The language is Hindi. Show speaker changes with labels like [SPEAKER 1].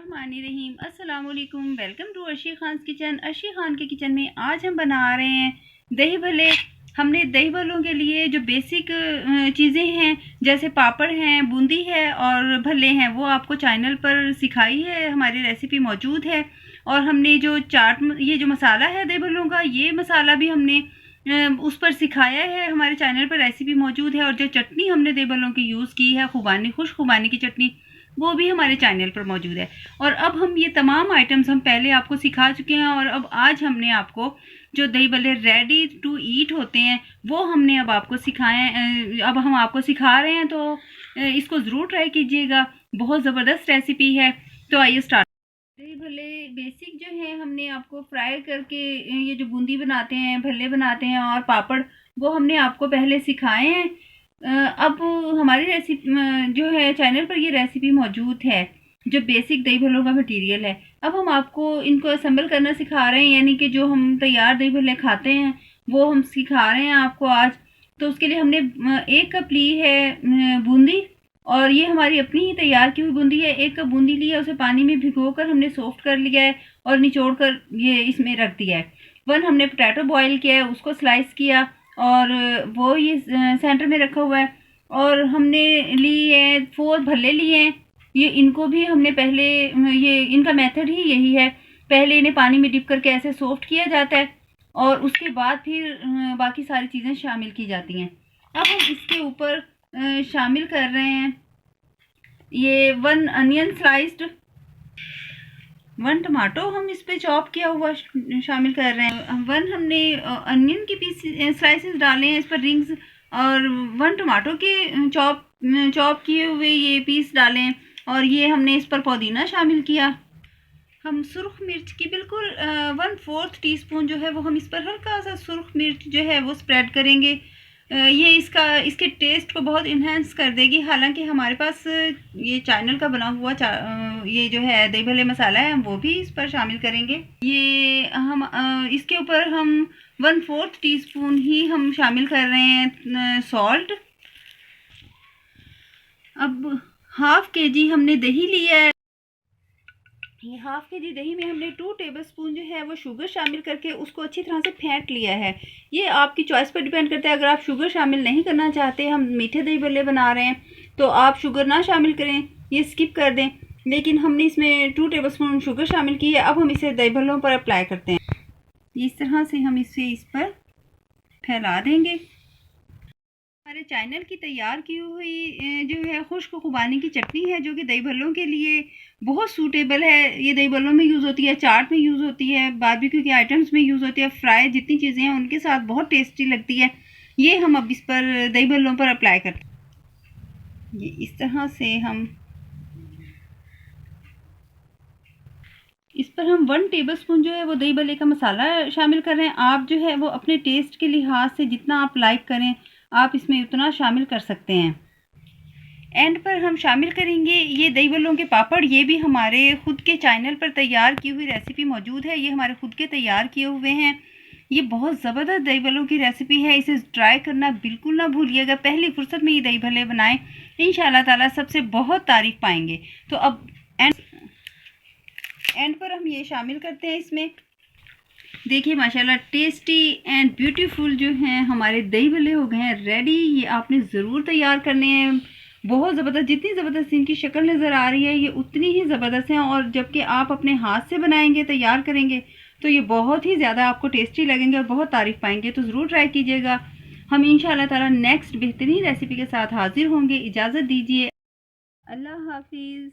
[SPEAKER 1] बिस्मिल्लाहिर्रहमानिर्रहीम। अस्सलाम वालेकुम। Welcome to Arshi Khan kitchen. Arshi Khan के किचन में आज हम बना रहे हैं दही भल्ले। हमने दही भल्लों के लिए जो बेसिक चीज़ें हैं जैसे पापड़ हैं, बूंदी है और भल्ले हैं वो आपको चैनल पर सिखाई है, हमारी रेसिपी मौजूद है। और हमने जो ये जो मसाला है दही भल्लों का, ये मसाला भी हमने उस पर सिखाया है, हमारे चैनल पर रेसिपी मौजूद है। और जो चटनी हमने दही भल्लों की यूज़ की है, खुश खुबानी की चटनी, वो भी हमारे चैनल पर मौजूद है। और अब हम ये तमाम आइटम्स हम पहले आपको सिखा चुके हैं और अब आज हमने आपको जो दही भल्ले रेडी टू ईट होते हैं वो हमने अब आपको सिखाए। अब हम आपको सिखा रहे हैं तो इसको ज़रूर ट्राई कीजिएगा, बहुत ज़बरदस्त रेसिपी है। तो आइए स्टार्ट। दही भल्ले बेसिक जो है हमने आपको फ्राई करके ये जो बूंदी बनाते हैं, भल्ले बनाते हैं और पापड़, वो हमने आपको पहले सिखाए हैं। अब हमारी रेसिपी जो है चैनल पर ये रेसिपी मौजूद है जो बेसिक दही भल्लों का मटेरियल है। अब हम आपको इनको असेंबल करना सिखा रहे हैं, यानी कि जो हम तैयार दही भल्ले खाते हैं वो हम सिखा रहे हैं आपको आज। तो उसके लिए हमने 1 कप ली है बूंदी, और ये हमारी अपनी ही तैयार की हुई बूंदी है। 1 कप बूंदी ली है, उसे पानी में भिगोकर हमने सॉफ्ट कर लिया है और निचोड़ कर ये इसमें रख दिया है। 1 हमने पोटैटो बॉयल किया है, उसको स्लाइस किया और वो ये सेंटर में रखा हुआ है। और हमने ली है 4 भल्ले लिए हैं। ये इनको भी हमने पहले, ये इनका मेथड ही यही है, पहले इन्हें पानी में डिप करके ऐसे सॉफ्ट किया जाता है और उसके बाद फिर बाकी सारी चीज़ें शामिल की जाती हैं। अब हम इसके ऊपर शामिल कर रहे हैं ये 1 अनियन स्लाइस्ड, 1 टमाटो हम इस पे चॉप किया हुआ शामिल कर रहे हैं। 1 हमने अनियन की पीस स्लाइसेस डाले हैं इस पर रिंग्स, और 1 टमाटो के चॉप किए हुए ये पीस डाले हैं। और ये हमने इस पर पुदीना शामिल किया। हम सुर्ख मिर्च की बिल्कुल 1/4 टीस्पून जो है वो हम इस पर हल्का सा सुर्ख मिर्च जो है वो स्प्रेड करेंगे। ये इसके टेस्ट को बहुत इन्हेंस कर देगी। हालांकि हमारे पास ये चैनल का बना हुआ ये जो है दही भल्ले मसाला है, हम वो भी इस पर शामिल करेंगे। ये हम इसके ऊपर हम 1/4 टीस्पून ही हम शामिल कर रहे हैं सॉल्ट। अब 1/2 केजी हमने दही लिया है। ये 1/2 केजी दही में हमने 2 टेबलस्पून जो है वो शुगर शामिल करके उसको अच्छी तरह से फेंट लिया है। ये आपकी चॉइस पर डिपेंड करता है। अगर आप शुगर शामिल नहीं करना चाहते, हम मीठे दही भल्ले बना रहे हैं, तो आप शुगर ना शामिल करें, ये स्किप कर दें। लेकिन हमने इसमें 2 टेबलस्पून शुगर शामिल की है। अब हम इसे दही भल्लों पर अप्लाई करते हैं। इस तरह से हम इस पर फैला देंगे। हमारे चैनल की तैयार की हुई जो है खुश्क खुबानी की चटनी है, जो कि दही भल्लों के लिए बहुत सूटेबल है। ये दही भल्लों में यूज़ होती है, चाट में यूज़ होती है, बारबेक्यू के आइटम्स में यूज़ होती है, फ्राई जितनी चीज़ें हैं उनके साथ बहुत टेस्टी लगती है। ये हम अब इस पर दही भल्लों पर अप्लाई करते हैं। ये इस तरह से हम इस पर हम 1 टेबलस्पून जो है वो दही भल्ले का मसाला शामिल कर रहे हैं। आप जो है वो अपने टेस्ट के लिहाज से जितना आप लाइक करें आप इसमें उतना शामिल कर सकते हैं। एंड पर हम शामिल करेंगे ये दही भल्लों के पापड़। ये भी हमारे ख़ुद के चैनल पर तैयार की हुई रेसिपी मौजूद है। ये हमारे ख़ुद के तैयार किए हुए हैं। ये बहुत ज़बरदस्त दही भल्लों की रेसिपी है, इसे ट्राई करना बिल्कुल ना भूलिएगा। पहली फुर्सत में ये दही भल्ले बनाएं, इंशाल्लाह ताला सबसे बहुत तारीफ़ पाएंगे। तो अब एंड पर हम ये शामिल करते हैं इसमें। देखिए माशाल्लाह टेस्टी एंड ब्यूटीफुल जो हैं हमारे दही भल्ले हो गए हैं रेडी। ये आपने ज़रूर तैयार करने हैं। बहुत ज़बरदस्त, जितनी ज़बरदस्त इनकी शक्ल नज़र आ रही है ये उतनी ही ज़बरदस्त हैं। और जबकि आप अपने हाथ से बनाएंगे, तैयार करेंगे, तो ये बहुत ही ज़्यादा आपको टेस्टी लगेंगे और बहुत तारीफ़ पाएंगे। तो ज़रूर ट्राई कीजिएगा। हम इंशाल्लाह ताला नेक्स्ट बेहतरीन रेसिपी के साथ हाजिर होंगे। इजाज़त दीजिए, अल्लाह हाफिज़।